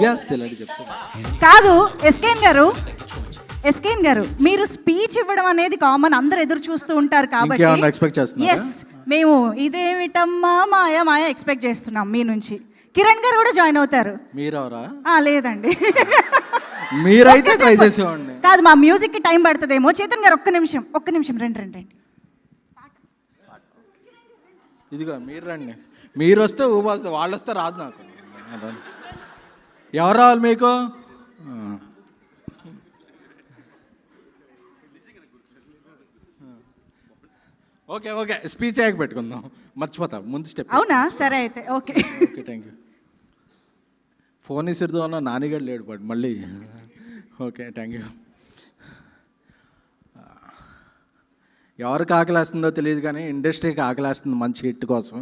సిగ్గేస్తే ఇలాంటి చెప్తా. కాదు ఎస్కేన్ గారు మీరు స్పీచ్ ఇవ్వడం అనేది కామన్, అందరు ఎదురు చూస్తూ ఉంటారు కాబట్టి ఇంకేమన్నా ఎక్స్పెక్ట్ చేస్తున్నారా? ఎస్, మేము ఇదేమిటమ్మా మాయా మాయా ఎక్స్పెక్ట్ చేస్తున్నాం మీ నుంచి. కిరణ్ గారు కూడా జాయిన్ అవుతారు. మీరెవరా? లేదండి, మీరైతే ట్రై చేసేవాడిని. కాదు, మా మ్యూజిక్ కి టైం పడుతుందేమో. చేతన్ గారు ఒక్క నిమిషం రండి. ఇదిగో మీరు రండి, మీరు వస్తే ఊబొస్తే, వాళ్ళు వస్తే రాదు నాకు. ఎవరు రావాలి మీకు? ఓకే స్పీచ్ అయ్యాక పెట్టుకుందాం, మర్చిపోతా ముందు స్టెప్. అవునా, సరే అయితే ఓకే. Thank you. ఫోన్ ఇసిరిదో అన్న నానిగాడు లేడు బట్ మళ్ళీ ఓకే థ్యాంక్ యూ. ఎవరికి ఆకలేస్తుందో తెలియదు కానీ ఇండస్ట్రీకి ఆకలేస్తుంది మంచి హిట్ కోసం.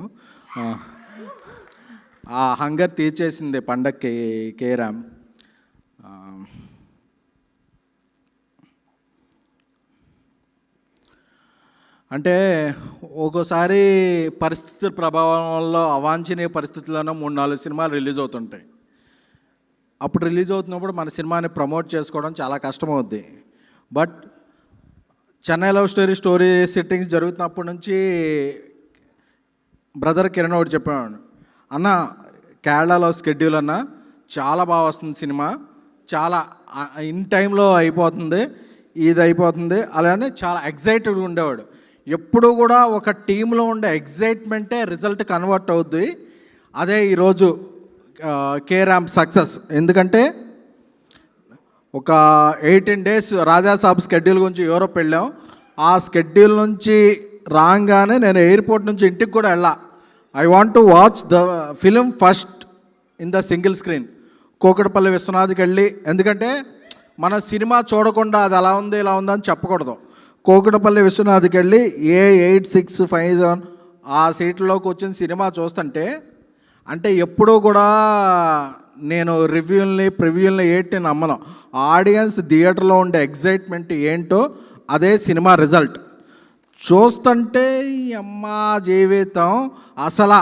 ఆ హంగర్ తీర్చేసింది పండక్కి కేరామ్. అంటే ఒక్కోసారి పరిస్థితుల ప్రభావం వల్ల అవాంఛనీయ పరిస్థితుల్లోనూ 3-4 సినిమాలు రిలీజ్ అవుతుంటాయి. అప్పుడు రిలీజ్ అవుతున్నప్పుడు మన సినిమాని ప్రమోట్ చేసుకోవడం చాలా కష్టమవుద్ది. But Chennai love story sittings జరుగుతున్నప్పటి నుంచి బ్రదర్ కిరణ్ ఒకటి చెప్పాను, అన్న కేరళలో స్కెడ్యూల్ అన్న చాలా బాగా వస్తుంది సినిమా, చాలా ఇన్ టైంలో అయిపోతుంది, ఇది అయిపోతుంది, అలానే చాలా ఎగ్జైటెడ్గా ఉండేవాడు. ఎప్పుడు కూడా ఒక టీంలో ఉండే ఎగ్జైట్మెంటే రిజల్ట్ కన్వర్ట్ అవుద్ది. అదే ఈరోజు కేరామ్ సక్సెస్. ఎందుకంటే ఒక 18 days రాజాసాబ్ స్కెడ్యూల్ గురించి యూరోప్ వెళ్ళాం. ఆ స్కెడ్యూల్ నుంచి రాగానే నేను ఎయిర్పోర్ట్ నుంచి ఇంటికి కూడా వెళ్ళా. I want to watch the film first in the single screen. Kukatpally విశ్వనాథ్కి వెళ్ళి, ఎందుకంటే మన సినిమా చూడకుండా అది అలా ఉంది ఇలా ఉందని చెప్పకూడదు. కూకట్పల్లి విశ్వనాథ్కి వెళ్ళి A8657 ఆ సీట్లోకి వచ్చిన సినిమా చూస్తుంటే, అంటే ఎప్పుడూ కూడా నేను ప్రివ్యూల్ని ఏంటి నమ్మను. ఆడియన్స్ థియేటర్లో ఉండే ఎగ్జైట్మెంట్ ఏంటో అదే సినిమా రిజల్ట్. చూస్తుంటే అమ్మ జీవితం అసలు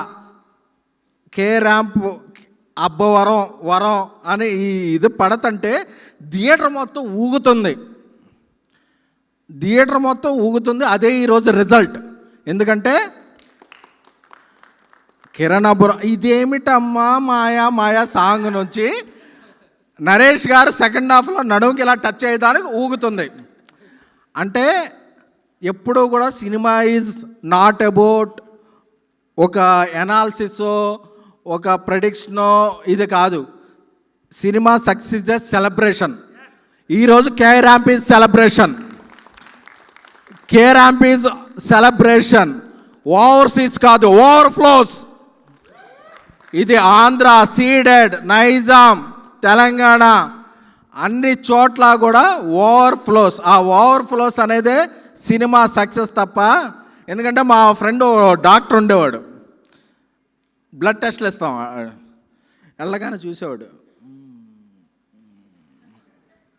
కేరాంప్ వరం అని ఇది పడతంటే థియేటర్ మొత్తం ఊగుతుంది. అదే ఈరోజు రిజల్ట్. ఎందుకంటే కిరణ్ అబ్బురం ఇదేమిటమ్మా మాయా సాంగ్ నుంచి నరేష్ గారు సెకండ్ హాఫ్లో నడుముకి ఇలా టచ్ అయ్యేదానికి ఊగుతుంది. అంటే ఎప్పుడూ కూడా సినిమా ఈజ్ నాట్ అబౌట్ ఒక ఎనాలిసిసో ఒక ప్రెడిక్షనో ఇది కాదు. Cinema success is a celebration. ఈరోజు కేరాంప్ ఈజ్ సెలబ్రేషన్. ఓవర్సీస్ కాదు, ఓవర్ఫ్లోస్. ఇది ఆంధ్ర, సీడెడ్, నైజాం, తెలంగాణ అన్ని చోట్ల కూడా ఓవర్ఫ్లోస్. ఆ ఓవర్ఫ్లోస్ అనేదే సినిమా సక్సెస్ తప్ప. ఎందుకంటే మా ఫ్రెండ్ డాక్టర్ ఉండేవాడు, బ్లడ్ టెస్ట్లు ఇస్తాం, వెళ్ళగానే చూసేవాడు,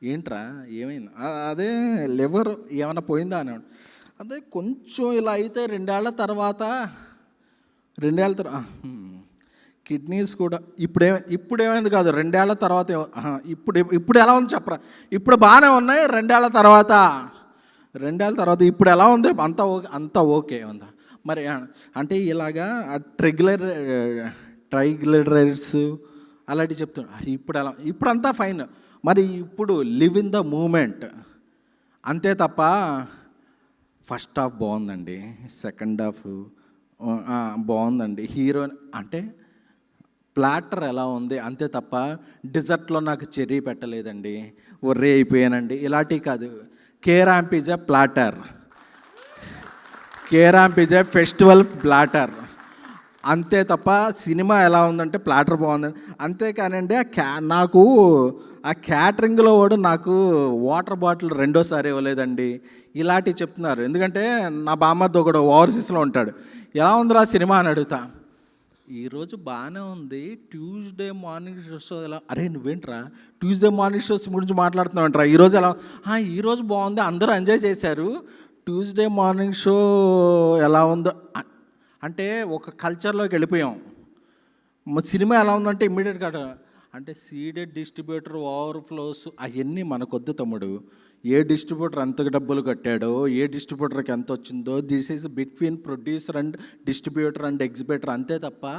ఏంట్రా ఏమైంది, అదే లివర్ ఏమైనా పోయిందా అనేవాడు. అదే కొంచెం ఇలా అయితే 2 ఏళ్ల తర్వాత కిడ్నీస్ కూడా ఇప్పుడేమైంది కాదు, 2 ఏళ్ల తర్వాత ఇప్పుడు ఎలా ఉంది చెప్పరా. ఇప్పుడు బాగానే ఉన్నాయి, 2 ఏళ్ల తర్వాత ఇప్పుడు ఎలా ఉంది, అంతా ఓకే ఉందా మరి. అంటే ఇలాగా ట్రైగ్లిజరైడ్స్ అలాంటివి చెప్తున్నాడు. ఇప్పుడంతా ఫైన్. మరి ఇప్పుడు లివ్ ఇన్ ద మూమెంట్ అంతే తప్ప. ఫస్ట్ హాఫ్ బాగుందండి, సెకండ్ హాఫ్ బాగుందండి, హీరో అంటే ప్లాటర్ ఎలా ఉంది అంతే తప్ప డిజర్ట్లో నాకు చెర్రీ పెట్టలేదండి, ఒర్రే అయిపోయానండి ఇలాంటివి కాదు. K Ramp is a platter, K Ramp is a festival platter అంతే తప్ప సినిమా ఎలా ఉందంటే ప్లాటర్ బాగుందండి అంతేకానండి. నాకు ఆ క్యాటరింగ్లో వాడు నాకు వాటర్ బాటిల్ 2వ ఇవ్వలేదండి ఇలాంటివి చెప్తున్నారు. ఎందుకంటే నా బామ్మర్ది ఒకడు ఓవర్సీస్లో ఉంటాడు, ఎలా ఉందిరా సినిమా అని అడుగుతా. ఈరోజు బాగానే ఉంది, ట్యూస్డే మార్నింగ్ షోస్ ఎలా, అరే నువ్వేంట్రా ట్యూస్డే మార్నింగ్ షోస్ గురించి మాట్లాడుతున్నావంటరా, ఈరోజు ఎలా, ఈరోజు బాగుంది, అందరూ ఎంజాయ్ చేశారు, ట్యూస్డే మార్నింగ్ షో ఎలా ఉందో అంటే ఒక కల్చర్లోకి వెళ్ళిపోయాం. సినిమా ఎలా ఉందంటే ఇమ్మీడియట్గా అంటే సీడెడ్ డిస్ట్రిబ్యూటర్ ఓవర్ఫ్లోస్ అవన్నీ మనకొద్దు తమ్ముడు. ఏ డిస్ట్రిబ్యూటర్ ఎంత డబ్బులు కట్టాడో, ఏ డిస్ట్రిబ్యూటర్కి ఎంత వచ్చిందో, this is between producer and distributor and exhibitor, అంతే తప్ప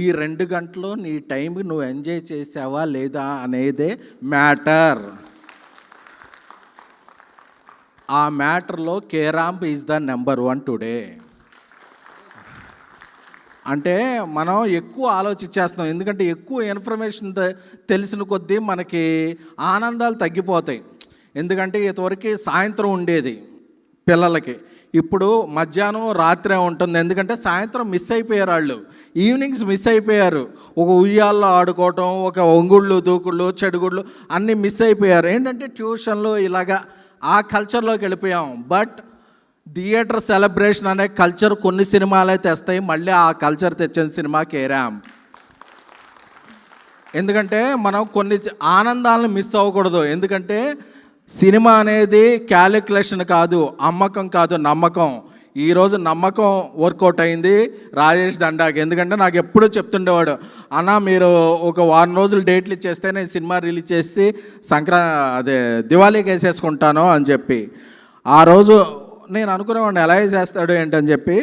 ఈ 2 గంటలు నీ టైంకి నువ్వు ఎంజాయ్ చేసావా లేదా అనేదే మ్యాటర్. ఆ మ్యాటర్లో కేరాంప్ ఈజ్ ద నెంబర్ 1 టుడే. అంటే మనం ఎక్కువ ఆలోచించేస్తున్నాం, ఎందుకంటే ఎక్కువ ఇన్ఫర్మేషన్ తెలిసిన కొద్దీ మనకి ఆనందాలు తగ్గిపోతాయి. ఎందుకంటే ఇంతవరకు సాయంత్రం ఉండేది పిల్లలకి, ఇప్పుడు మధ్యాహ్నం రాత్రే ఉంటుంది. ఎందుకంటే సాయంత్రం మిస్ అయిపోయారు వాళ్ళు, ఈవినింగ్స్ మిస్ అయిపోయారు. ఒక ఉయ్యాల్లో ఆడుకోవటం, ఒక ఒంగుళ్ళు దూకుళ్ళు చెడుగుళ్ళు అన్నీ మిస్ అయిపోయారు. ఏంటంటే ట్యూషన్లు ఇలాగా ఆ కల్చర్లోకి వెళ్ళిపోయాం. బట్ థియేటర్ సెలబ్రేషన్ అనే కల్చర్ కొన్ని సినిమాలే తెస్తాయి, మళ్ళీ ఆ కల్చర్ తెచ్చిన సినిమా కేరామ్. ఎందుకంటే మనం కొన్ని ఆనందాలను మిస్ అవ్వకూడదు. ఎందుకంటే సినిమా అనేది క్యాలిక్యులేషన్ కాదు, అమ్మకం కాదు, నమ్మకం. ఈరోజు నమ్మకం వర్కౌట్ అయింది రాజేష్ దండాకి. ఎందుకంటే నాకు ఎప్పుడూ చెప్తుండేవాడు, అన్న మీరు ఒక 1 రోజులు డేట్లు ఇచ్చేస్తే నేను సినిమా రిలీజ్ చేసి దివాళీకి వేసేసుకుంటాను అని చెప్పి. ఆ రోజు నేను అనుకునేవాడిని ఎలా చేస్తాడు ఏంటని చెప్పి.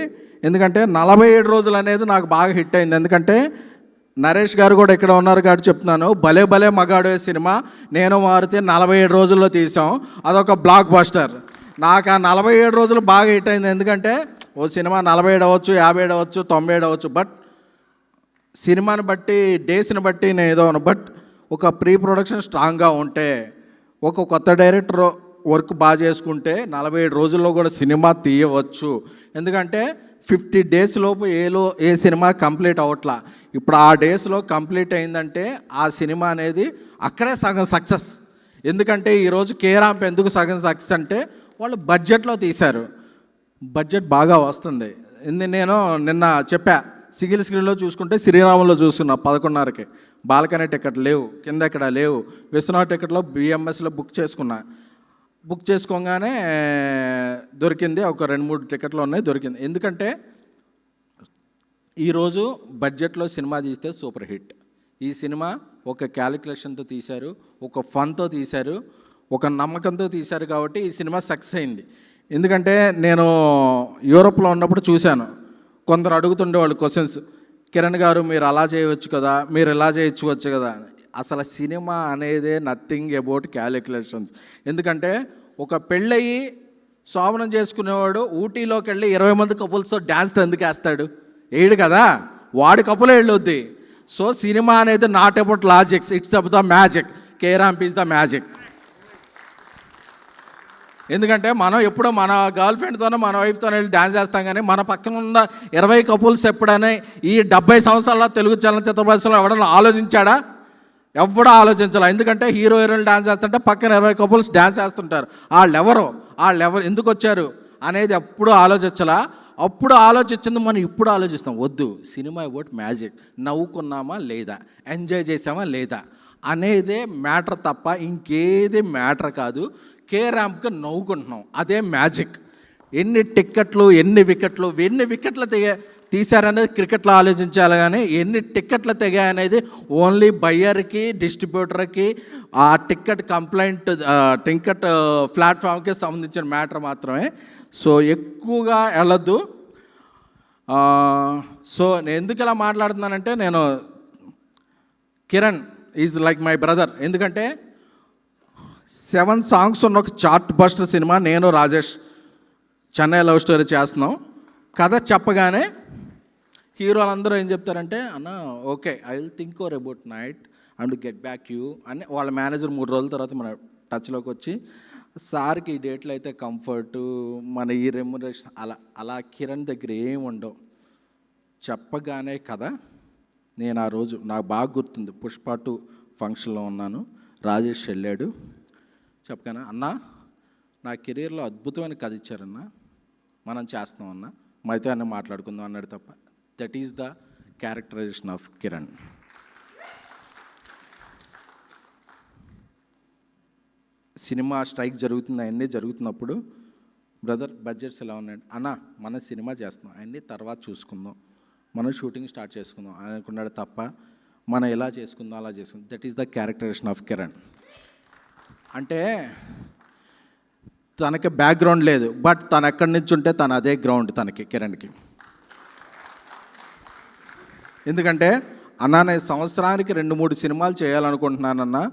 ఎందుకంటే 47 రోజులు అనేది నాకు బాగా హిట్ అయింది. ఎందుకంటే నరేష్ గారు కూడా ఇక్కడ ఉన్నారు కాబట్టి చెప్తున్నాను, భలే భలే మగాడు సినిమా నేను మారుతి 47 రోజుల్లో తీసాం, అదొక బ్లాక్ బస్టర్. నాకు ఆ 47 రోజులు బాగా హిట్ అయింది. ఎందుకంటే ఓ సినిమా 47 అవ్వచ్చు, 57 అవ్వచ్చు, 97 అవ్వచ్చు, బట్ సినిమాని బట్టి డేస్ని బట్టి నేను ఏదో బట్ ఒక ప్రీ ప్రొడక్షన్ స్ట్రాంగ్గా ఉంటే, ఒక కొత్త డైరెక్టర్ వర్క్ బాగా చేసుకుంటే 47 రోజుల్లో కూడా సినిమా తీయవచ్చు. ఎందుకంటే 50 డేస్ లోపు ఏ సినిమా కంప్లీట్ అవ్వట్లా. ఇప్పుడు ఆ డేస్లో కంప్లీట్ అయిందంటే ఆ సినిమా అనేది అక్కడే సగం సక్సెస్. ఎందుకంటే ఈరోజు కేరాంప్ ఎందుకు సగం సక్సెస్ అంటే వాళ్ళు బడ్జెట్లో తీశారు, బడ్జెట్ బాగా వస్తుంది. నేను నిన్న చెప్పా, సింగిల్ స్క్రీన్లో చూసుకుంటే శ్రీరాములో చూసుకున్నా 11:30కి, బాల్కనీ టికెట్ లేవు, కింద ఎక్కడ లేవు, విశ్వనాథ్ టికెట్లో బిఎంఎస్లో బుక్ చేసుకోగానే దొరికింది. ఒక 2-3 టికెట్లు ఉన్నాయి, దొరికింది. ఎందుకంటే ఈరోజు బడ్జెట్లో సినిమా తీస్తే సూపర్ హిట్. ఈ సినిమా ఒక క్యాలిక్యులేషన్తో తీశారు, ఒక ఫన్తో తీశారు, ఒక నమ్మకంతో తీశారు కాబట్టి ఈ సినిమా సక్సెస్ అయింది. ఎందుకంటే నేను యూరోప్లో ఉన్నప్పుడు చూశాను, కొందరు అడుగుతుండేవాళ్ళు క్వశ్చన్స్, కిరణ్ గారు మీరు అలా చేయవచ్చు కదా, మీరు ఇలా చేయొచ్చు కదా. అసలు సినిమా అనేదే నథింగ్ అబౌట్ క్యాలిక్యులేషన్స్. ఎందుకంటే ఒక పెళ్ళయి శోభనం చేసుకునేవాడు ఊటీలోకి వెళ్ళి 20 మంది కపుల్స్తో డ్యాన్స్ ఎందుకు వేస్తాడు? వేయడు కదా, వాడి కపులే వెళ్ళొద్ది. సో సినిమా అనేది not about logics, it's about the magic. కేరాంప్ is the magic. ఎందుకంటే మనం ఎప్పుడో మన గర్ల్ ఫ్రెండ్తోనే మన వైఫ్తోనే వెళ్ళి డ్యాన్స్ చేస్తాం, కానీ మన పక్కన ఉన్న 20 కపుల్స్ ఎప్పుడైనా ఈ 70 సంవత్సరాల తెలుగు చలనచిత్ర పరిశ్రమలో ఎవడన్నా ఆలోచించాడా? ఎవడో ఆలోచించాలి. ఎందుకంటే హీరో హీరోయిన్ డ్యాన్స్ చేస్తుంటే పక్కన 20 కపుల్స్ డ్యాన్స్ చేస్తుంటారు. వాళ్ళెవరు ఎందుకు వచ్చారు అనేది ఎప్పుడు ఆలోచించాలా. అప్పుడు ఆలోచించింది మనం ఇప్పుడు ఆలోచిస్తాం. వద్దు, సినిమా అబౌట్ మ్యాజిక్. నవ్వుకున్నామా లేదా, ఎంజాయ్ చేసామా లేదా అనేదే మ్యాటర్ తప్ప ఇంకేది మ్యాటర్ కాదు. కేరాంప్కి నవ్వుకుంటున్నాం, అదే మ్యాజిక్. ఎన్ని టిక్కెట్లు, ఎన్ని వికెట్లు తీశారనేది క్రికెట్లో ఆలోచించాలి, కానీ ఎన్ని టిక్కెట్లు తెగాయనేది ఓన్లీ బయ్యర్కి, డిస్ట్రిబ్యూటర్కి, ఆ టిక్కెట్ ప్లాట్ఫామ్కి సంబంధించిన మ్యాటర్ మాత్రమే. సో ఎక్కువగా వెళ్ళద్దు. సో నేను ఎందుకు ఇలా మాట్లాడుతున్నానంటే, నేను Kiran is like my brother. ఎందుకంటే 7 సాంగ్స్ ఉన్న ఒక చార్ట్ బస్టర్ సినిమా నేను రాజేష్ చెన్నై లవ్ స్టోరీ చేస్తున్నాం. కథ చెప్పగానే హీరోలు అందరూ ఏం చెప్తారంటే, అన్న okay I will think over about night and get back you అని వాళ్ళ మేనేజర్ 3 రోజుల తర్వాత మన టచ్లోకి వచ్చి, సార్కి ఈ డేట్లు అయితే కంఫర్టు, మన ఈ రెమ్యునరేషన్ అలా కిరణ్ దగ్గర ఏమి ఉండవు. చెప్పగానే కదా, నేను ఆ రోజు నాకు బాగా గుర్తుంది, పుష్ప 2 ఫంక్షన్లో ఉన్నాను, రాజేష్ వెళ్ళాడు. చెప్పగానే అన్న నా కెరీర్లో అద్భుతమైన కథ ఇచ్చారన్న, మనం చేస్తాం అన్న, మైతే అన్న మాట్లాడుకుందాం అన్నాడు తప్ప. That is the characterization of Kiran. Cinema strike జరుగుతుంది, అవన్నీ జరుగుతున్నప్పుడు బ్రదర్ బడ్జెట్స్ ఎలా ఉన్నాయండి అన్న, మన సినిమా చేస్తున్నాం అవన్నీ తర్వాత చూసుకుందాం, మనం షూటింగ్ స్టార్ట్ చేసుకుందాం అనుకున్నాడు తప్ప మనం ఎలా చేసుకుందాం అలా చేసుకుందాం. That is the characterization of Kiran. అంటే తనకి బ్యాక్గ్రౌండ్ లేదు, బట్ తను ఎక్కడి నుంచి ఉంటే తను అదే గ్రౌండ్ తనకి, కిరణ్కి. ఎందుకంటే అన్న నేను సంవత్సరానికి 2-3 సినిమాలు చేయాలనుకుంటున్నానన్నా,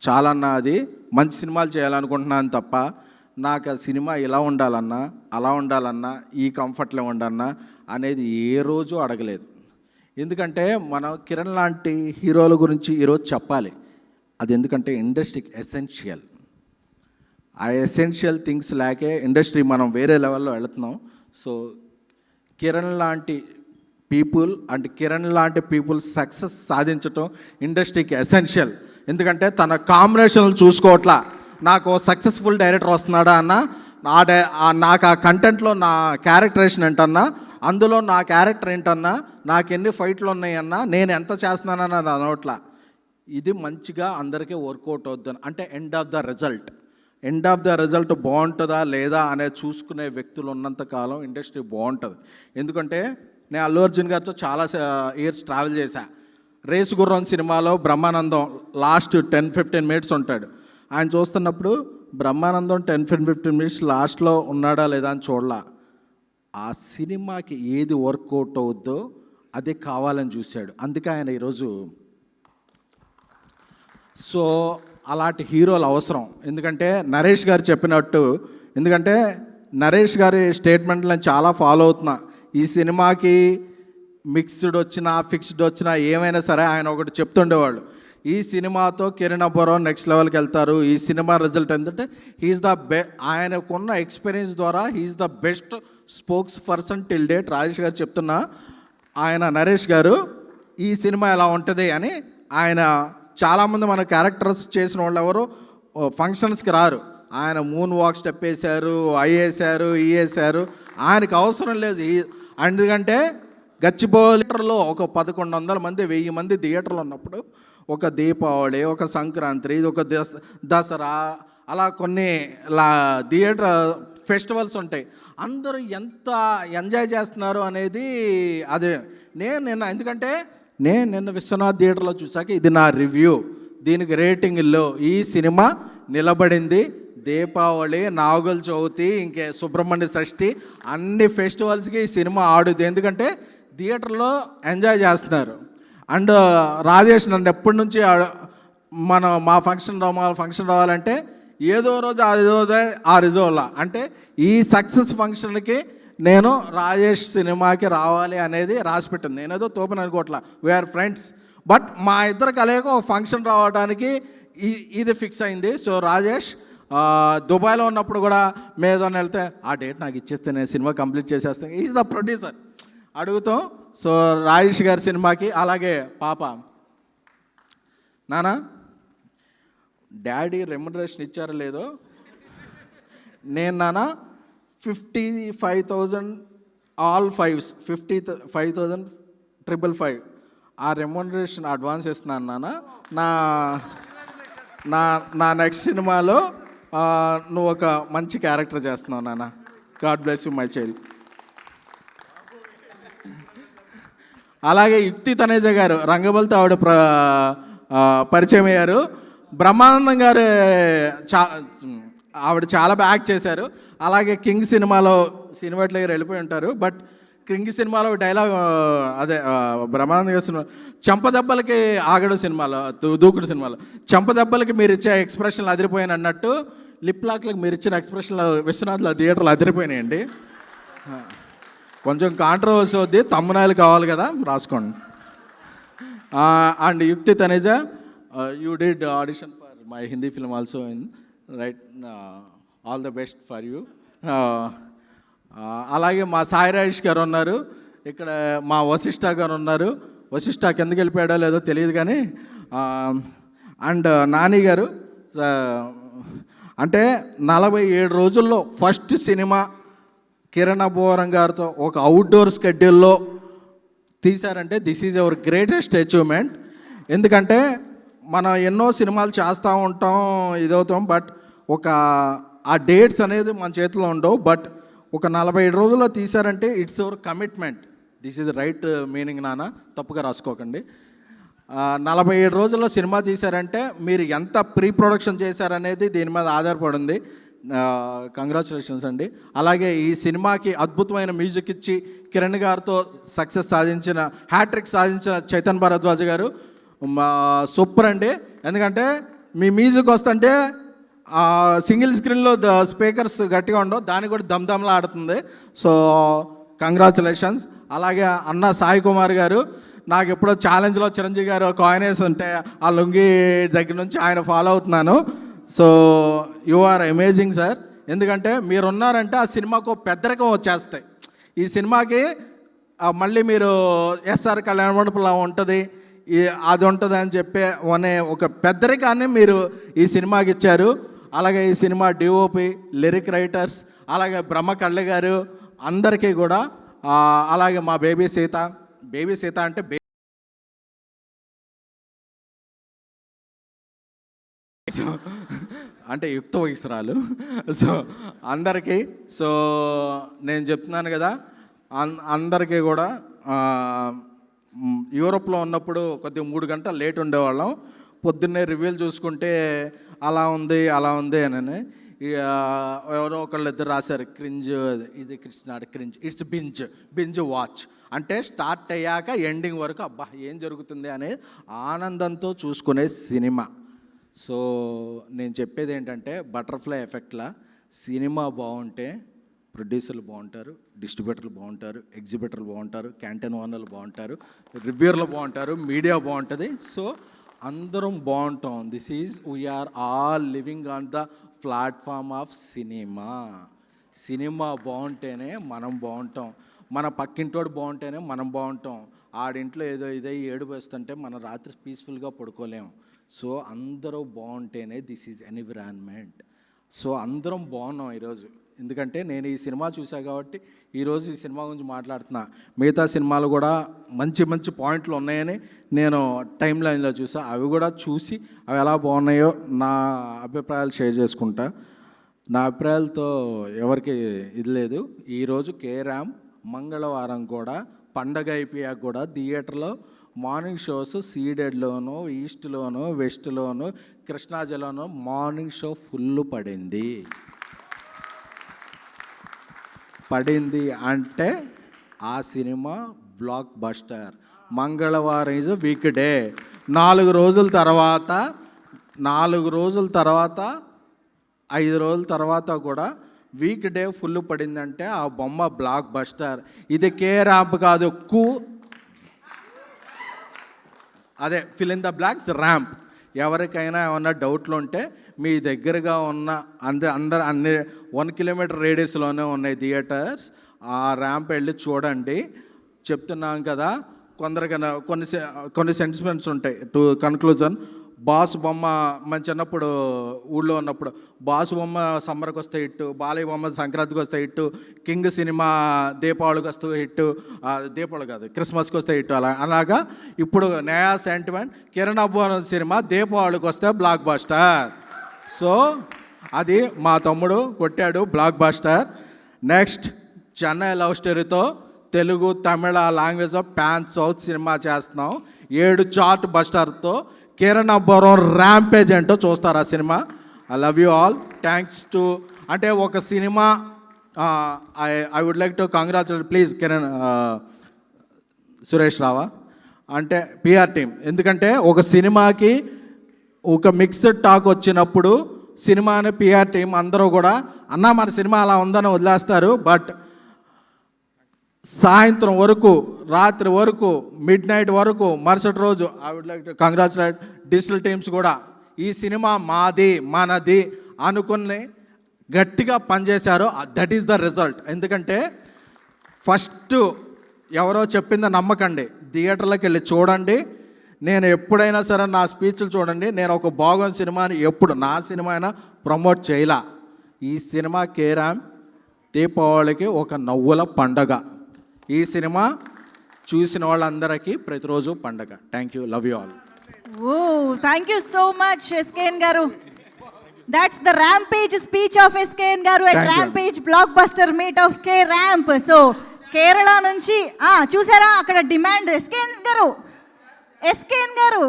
చాలన్నా అది మంచి సినిమాలు చేయాలనుకుంటున్నాను తప్ప నాకు ఆ సినిమా ఇలా ఉండాలన్నా, అలా ఉండాలన్నా, ఈ కంఫర్ట్లో ఉండన్నా అనేది ఏ రోజు అడగలేదు. ఎందుకంటే మనం కిరణ్ లాంటి హీరోల గురించి ఈరోజు చెప్పాలి. అది ఎందుకంటే ఇండస్ట్రీకి ఎసెన్షియల్. ఆ ఎసెన్షియల్ థింగ్స్ లేకే ఇండస్ట్రీ మనం వేరే లెవెల్లో వెళుతున్నాం. సో కిరణ్ లాంటి పీపుల్ అండ్ కిరణ్ లాంటి పీపుల్ సక్సెస్ సాధించటం ఇండస్ట్రీకి ఎసెన్షియల్. ఎందుకంటే తన కాంబినేషన్లు చూసుకోవట్లా, నాకు సక్సెస్ఫుల్ డైరెక్టర్ వస్తున్నాడా అన్న, నాకు ఆ కంటెంట్లో నా క్యారెక్టరేషన్ ఏంటన్నా, అందులో నా క్యారెక్టర్ ఏంటన్నా, నాకు ఎన్ని ఫైట్లు ఉన్నాయన్నా, నేను ఎంత చేస్తున్నానన్న అది అనవట్లా. ఇది మంచిగా అందరికీ వర్కౌట్ అవుద్దని, అంటే ఎండ్ ఆఫ్ ద రిజల్ట్ బాగుంటుందా లేదా అనేది చూసుకునే వ్యక్తులు ఉన్నంతకాలం ఇండస్ట్రీ బాగుంటుంది. ఎందుకంటే నేను అల్లు అర్జున్ గారితో చాలా ఇయర్స్ ట్రావెల్ చేశా. రేసు గుర్రం సినిమాలో బ్రహ్మానందం లాస్ట్ 10-15 మినిట్స్ ఉంటాడు. ఆయన చూస్తున్నప్పుడు బ్రహ్మానందం 10-15 మినిట్స్ లాస్ట్లో ఉన్నాడా లేదా అని చూడలా. ఆ సినిమాకి ఏది వర్కౌట్ అవుద్దో అదే కావాలని చూశాడు. అందుకే ఆయన ఈరోజు. సో అలాంటి హీరోలు అవసరం. ఎందుకంటే నరేష్ గారు చెప్పినట్టు, ఎందుకంటే నరేష్ గారి స్టేట్మెంట్లు నేను చాలా ఫాలో అవుతున్నా. ఈ సినిమాకి మిక్స్డ్ వచ్చినా ఫిక్స్డ్ వచ్చినా ఏమైనా సరే ఆయన ఒకటి చెప్తుండేవాళ్ళు, ఈ సినిమాతో కిరణ్ అబ్బవరం నెక్స్ట్ లెవెల్కి వెళ్తారు. ఈ సినిమా రిజల్ట్ ఏంటంటే హీఈస్ ద ఆయనకున్న ఎక్స్పీరియన్స్ ద్వారా he is the best spokes person till date. Rajesh garu చెప్తున్నా, ఆయన నరేష్ గారు ఈ సినిమా ఎలా ఉంటుంది అని. ఆయన చాలామంది మన క్యారెక్టర్స్ చేసిన వాళ్ళు ఎవరు ఫంక్షన్స్కి రారు. ఆయన మూన్ వాక్ స్టెప్ వేశారు, వేశారు, వేశారు. ఆయనకు అవసరం లేదు. ఎందుకంటే గచ్చిబౌలిలో ఒక 1100 మంది 1000 మంది థియేటర్లు ఉన్నప్పుడు ఒక దీపావళి, ఒక సంక్రాంతి, ఒక దసరా, అలా కొన్ని థియేటర్ ఫెస్టివల్స్ ఉంటాయి. అందరూ ఎంత ఎంజాయ్ చేస్తున్నారు అనేది అదే. ఎందుకంటే నేను నిన్న విశ్వనాథ్ థియేటర్లో చూసాక ఇది నా రివ్యూ, దీనికి రేటింగ్లో ఈ సినిమా నిలబడింది. దీపావళి, నాగుల చవితి, ఇంకే సుబ్రహ్మణ్య షష్ఠి, అన్ని ఫెస్టివల్స్కి ఈ సినిమా ఆడుద్ది. ఎందుకంటే థియేటర్లో ఎంజాయ్ చేస్తున్నారు. అండ్ రాజేష్ నన్ను ఎప్పటి నుంచి మా ఫంక్షన్ రావాలంటే ఏదో రోజు ఆ రిజోలా అంటే ఈ సక్సెస్ ఫంక్షన్కి నేను రాజేష్ సినిమాకి రావాలి అనేది రాసి పెట్టింది. నేనేదో తోపని అనుకోవట్లా, వీఆర్ ఫ్రెండ్స్. బట్ మా ఇద్దరు కలయిక ఒక ఫంక్షన్ రావడానికి ఇది ఫిక్స్ అయింది. సో రాజేష్ దుబాయ్లో ఉన్నప్పుడు కూడా మేదోని వెళ్తే ఆ డేట్ నాకు ఇచ్చేస్తే నేను సినిమా కంప్లీట్ చేసేస్తాను. ఈజ్ ద ప్రొడ్యూసర్ అడుగుతాం. సో రాజేష్ గారి సినిమాకి అలాగే పాప నానా డాడీ రెమ్యునరేషన్ ఇచ్చారో లేదో, నేను నాన్న 55,000 ఆల్ 5s 55,555 ఆ రెమ్యునరేషన్ అడ్వాన్స్ ఇస్తున్నాను నాన్న. నా నెక్స్ట్ సినిమాలో నువ్వు ఒక మంచి క్యారెక్టర్ చేస్తున్నావు నాన్న. God bless you my child. అలాగే యుక్తి తనేజ గారు రంగబలితో ఆవిడ పరిచయం అయ్యారు. బ్రహ్మానందం గారు ఆవిడ చాలా బాగా యాక్ట్ చేశారు. అలాగే కింగ్ సినిమాలో సినిమాట్లో వెళ్ళిపోయి ఉంటారు. బట్ కింగ్ సినిమాలో డైలాగ్ అదే బ్రహ్మానందం గారి సినిమా చెంపదెబ్బలకి ఆగడు సినిమాలో, దూకుడు సినిమాలో చెంపదెబ్బలకి మీరు ఇచ్చే ఎక్స్ప్రెషన్లు అదిరిపోయాను అన్నట్టు లిప్ లాక్లకు మీరు ఇచ్చిన ఎక్స్ప్రెషన్లు విశ్వనాథ్లో థియేటర్లు అదిరిపోయినాయండి. కొంచెం కాంట్రవర్సీ అవుద్ది, తమ్మునాయలు కావాలి కదా, రాసుకోండి. And Yukti Taneja, you did audition for my Hindi film also in right. All the best for you. అలాగే మా సాయి రాజేష్ గారు ఉన్నారు ఇక్కడ, మా వశిష్ఠ గారు ఉన్నారు. వశిష్ఠ కిందకి వెళ్ళిపోయాడో లేదో తెలియదు కానీ. అండ్ నాని గారు, అంటే 47 రోజుల్లో ఫస్ట్ సినిమా కిరణ్ అబ్బవరం గారితో ఒక అవుట్డోర్ స్కెడ్యూల్లో తీశారంటే this is our greatest achievement. ఎందుకంటే మనం ఎన్నో సినిమాలు చేస్తూ ఉంటాం, ఇదవుతాం, బట్ ఆ డేట్స్ అనేది మన చేతిలో ఉండవు. బట్ ఒక 47 రోజుల్లో తీశారంటే it's our commitment. This is right meaning నాన్న, తప్పుగా రాసుకోకండి. 47 రోజుల్లో సినిమా తీశారంటే మీరు ఎంత ప్రీ ప్రొడక్షన్ చేశారనేది దీని మీద ఆధారపడింది. కంగ్రాచులేషన్స్ అండి. అలాగే ఈ సినిమాకి అద్భుతమైన మ్యూజిక్ ఇచ్చి కిరణ్ గారితో సక్సెస్ సాధించిన హ్యాట్రిక్ సాధించిన చైతన్ భరద్వాజ్ గారు సూపర్ అండి. ఎందుకంటే మీ మ్యూజిక్ వస్తుంటే సింగిల్ స్క్రీన్లో స్పీకర్స్ గట్టిగా ఉండవు, దానికి కూడా దమ్దమ్లా ఆడుతుంది. So congratulations. అలాగే అన్న సాయి కుమార్ గారు, నాకు ఎప్పుడో ఛాలెంజ్లో చిరంజీవి గారు కాయిన్ వేసి ఉంటే ఆ లుంగి దగ్గర నుంచి ఆయన ఫాలో అవుతున్నాను. So you are amazing sir. ఎందుకంటే మీరున్నారంటే ఆ సినిమాకు పెద్దరికం వచ్చేస్తాయి. ఈ సినిమాకి మళ్ళీ మీరు ఎస్ఆర్ కళ్యాణ మండపంలో ఉంటుంది, అది ఉంటుంది అని చెప్పే అనే ఒక పెద్దరికాన్ని మీరు ఈ సినిమాకి ఇచ్చారు. అలాగే ఈ సినిమా డిఓపి, లిరిక్ రైటర్స్, అలాగే బ్రహ్మ కళ్ళ గారు అందరికీ కూడా, అలాగే మా బేబీ సీత అంటే అంటే యుక్త వయసురాలు. సో అందరికీ, సో నేను చెప్తున్నాను కదా, అందరికీ కూడా యూరోప్లో ఉన్నప్పుడు కొద్దిగా 3 గంటలు లేట్ ఉండేవాళ్ళం. పొద్దున్నే రివ్యూలు చూసుకుంటే అలా ఉంది అని ఎవరో ఒకళ్ళు ఇద్దరు రాశారు, క్రింజ్, ఇది Krishna cringe, it's binge watch అంటే స్టార్ట్ అయ్యాక ఎండింగ్ వరకు అబ్బా ఏం జరుగుతుంది అనే ఆనందంతో చూసుకునే సినిమా. సో నేను చెప్పేది ఏంటంటే బటర్ఫ్లై ఎఫెక్ట్లా సినిమా బాగుంటే ప్రొడ్యూసర్లు బాగుంటారు, డిస్ట్రిబ్యూటర్లు బాగుంటారు, ఎగ్జిబిటర్లు బాగుంటారు, క్యాంటీన్ ఓనర్లు బాగుంటారు, రివ్యూర్లు బాగుంటారు, మీడియా బాగుంటుంది. సో అందరం బాగుంటాం. This is we are all living on the platform of cinema బాగుంటేనే మనం బాగుంటాం, మన పక్కింటోడు బాగుంటేనే మనం బాగుంటాం. ఆడింట్లో ఏదో ఇదే ఏడుపు వేస్తుంటే మనం రాత్రి పీస్ఫుల్గా పడుకోలేము. సో అందరూ బాగుంటేనే దిస్ ఈజ్ ఎన్విరాన్మెంట్. సో అందరం బాగున్నాం ఈరోజు. ఎందుకంటే నేను ఈ సినిమా చూసా కాబట్టి ఈరోజు ఈ సినిమా గురించి మాట్లాడుతున్నా. మిగతా సినిమాలు కూడా మంచి మంచి పాయింట్లు ఉన్నాయని నేను టైం లైన్లో చూసా. అవి కూడా చూసి అవి ఎలా బాగున్నాయో నా అభిప్రాయాలు షేర్ చేసుకుంటా. నా అభిప్రాయాలతో ఎవరికి ఇది లేదు. ఈరోజు కేరామ్ మంగళవారం కూడా పండగ అయిపోయాక కూడా థియేటర్లో మార్నింగ్ షోస్ సీడెడ్లోను, ఈస్ట్లోను, వెస్ట్లోను, కృష్ణాజిలోను మార్నింగ్ షో ఫుల్ పడింది అంటే ఆ సినిమా బ్లాక్ బస్టర్. మంగళవారం ఈజ్ వీక్ డే. 4 రోజుల తర్వాత 5 రోజుల తర్వాత కూడా వీక్ డే ఫుల్ పడిందంటే ఆ బొమ్మ బ్లాక్ బస్టర్. ఇది కే ర్యాంప్ కాదు, అదే fill in the blocks ramp. ఎవరికైనా ఏమన్నా డౌట్లు ఉంటే మీ దగ్గరగా ఉన్న అన్ని 1 కిలోమీటర్ రేడియస్లోనే ఉన్నాయి థియేటర్స్. ఆ ర్యాంప్ వెళ్ళి చూడండి. చెప్తున్నాం కదా, కొందరికైనా కొన్ని సెంటిమెంట్స్ ఉంటాయి. టు కన్క్లూజన్, బాస్ బొమ్మ మన చిన్నప్పుడు ఊళ్ళో ఉన్నప్పుడు బాస్ బొమ్మ సమ్మర్కి వస్తే హిట్టు, బాలయ్య బొమ్మ సంక్రాంతికి వస్తే హిట్టు, కింగ్ సినిమా దీపావళికి వస్తే హిట్టు, దీపావళి కాదు క్రిస్మస్కి వస్తే హిట్టు. అలాగా ఇప్పుడు నయా సెంటిమెంట్ కిరణ్ అబ్బోరం సినిమా దీపావళికి వస్తే బ్లాక్ బస్టర్. సో అది మా తమ్ముడు కొట్టాడు blockbuster. Next Chennai love స్టోరీతో Telugu, Tamil language pan south cinema చేస్తున్నాం. 7 చార్ట్ బస్టర్తో కిరణ్ అబ్బోరం ర్యాంపేజ్ ఏంటో చూస్తారు ఆ cinema. I love you all. Thanks to అంటే ఒక cinema I would like to congratulate please Kiran Suresh రావా అంటే పిఆర్ టీమ్. ఎందుకంటే ఒక సినిమాకి ఒక మిక్స్డ్ టాక్ వచ్చినప్పుడు సినిమాని పిఆర్ టీం అందరూ కూడా అన్న మన సినిమా అలా ఉందని వదిలేస్తారు. బట్ సాయంత్రం వరకు, రాత్రి వరకు, మిడ్ నైట్ వరకు, మరుసటి రోజు I would like to congratulate digital teams కూడా ఈ సినిమా మాది మనది అనుకుని గట్టిగా పనిచేశారు. That is the result. ఎందుకంటే ఫస్ట్ ఎవరో చెప్పింది నమ్మకండి, థియేటర్లోకి వెళ్ళి చూడండి. నేను ఎప్పుడైనా సరే నా స్పీచ్లు చూడండి, నేను ఒక బాగున్న సినిమాని ఎప్పుడు నా సినిమా అయినా ప్రమోట్ చేయలా. ఈ సినిమా కేరామ్ దీపావళికి ఒక నవ్వుల పండగ. ఈ సినిమా చూసిన వాళ్ళందరికీ ప్రతిరోజు పండగ. Thank you, love you all. Oh thank you so much SKN garu. That's the rampage speech of SKN garu at rampage blockbuster meet of K Ramp. So Kerala నుంచి చూసారా అక్కడ demand. SKN garu SKN garu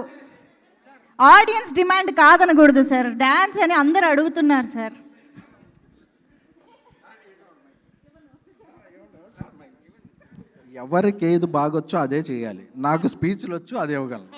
audience demand కాదనకూడదు సార్, డాన్స్ అని అందరు అడుగుతున్నారు sir. ఎవరికి ఏది బాగొచ్చో అదే చేయాలి. నాకు స్పీచ్లు వచ్చు, అదే ఇవ్వగలను.